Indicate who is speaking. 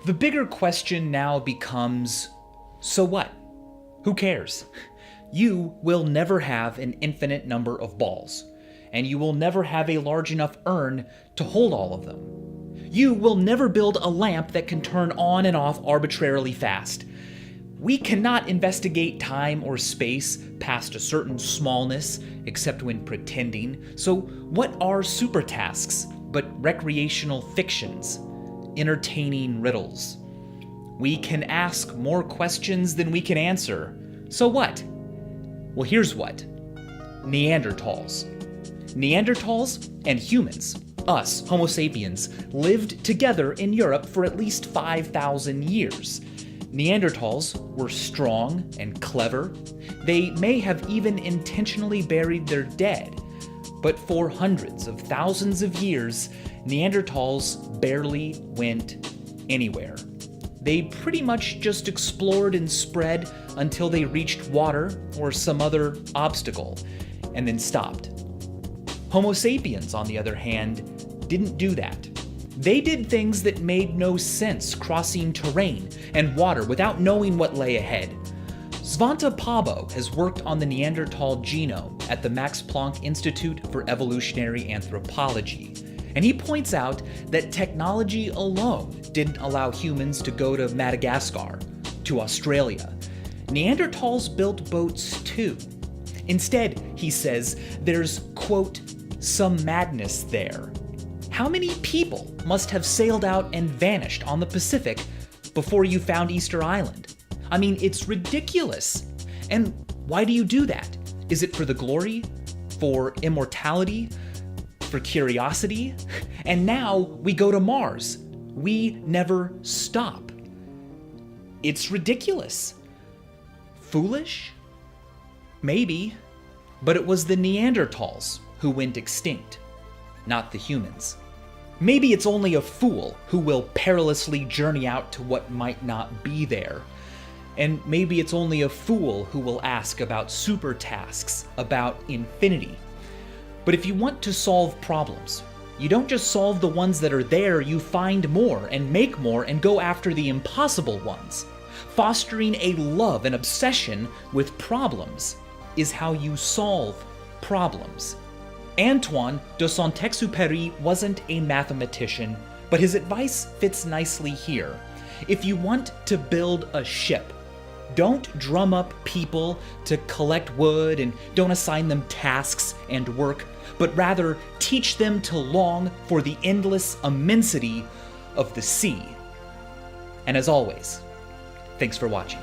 Speaker 1: The bigger question now becomes, so what? Who cares? You will never have an infinite number of balls, and you will never have a large enough urn to hold all of them. You will never build a lamp that can turn on and off arbitrarily fast. We cannot investigate time or space past a certain smallness, except when pretending. So what are supertasks but recreational fictions, entertaining riddles? We can ask more questions than we can answer. So what? Well, here's what. Neanderthals. Neanderthals and humans, us, Homo sapiens, lived together in Europe for at least 5,000 years. Neanderthals were strong and clever. They may have even intentionally buried their dead. But for hundreds of thousands of years, Neanderthals barely went anywhere. They pretty much just explored and spread until they reached water or some other obstacle, and then stopped. Homo sapiens, on the other hand, didn't do that. They did things that made no sense, crossing terrain and water without knowing what lay ahead. Svante Pääbo has worked on the Neanderthal genome at the Max Planck Institute for Evolutionary Anthropology, and he points out that technology alone didn't allow humans to go to Madagascar, to Australia. Neanderthals built boats too. Instead, he says, there's, quote, some madness there. How many people must have sailed out and vanished on the Pacific before you found Easter Island? I mean, it's ridiculous. And why do you do that? Is it for the glory? For immortality? For curiosity? And now we go to Mars. We never stop. It's ridiculous. Foolish? Maybe. But it was the Neanderthals who went extinct, not the humans. Maybe it's only a fool who will perilously journey out to what might not be there. And maybe it's only a fool who will ask about supertasks, about infinity. But if you want to solve problems, you don't just solve the ones that are there, you find more and make more and go after the impossible ones. Fostering a love and obsession with problems is how you solve problems. Antoine de Saint-Exupéry wasn't a mathematician, but his advice fits nicely here. If you want to build a ship, don't drum up people to collect wood and don't assign them tasks and work, but rather teach them to long for the endless immensity of the sea. And as always, thanks for watching.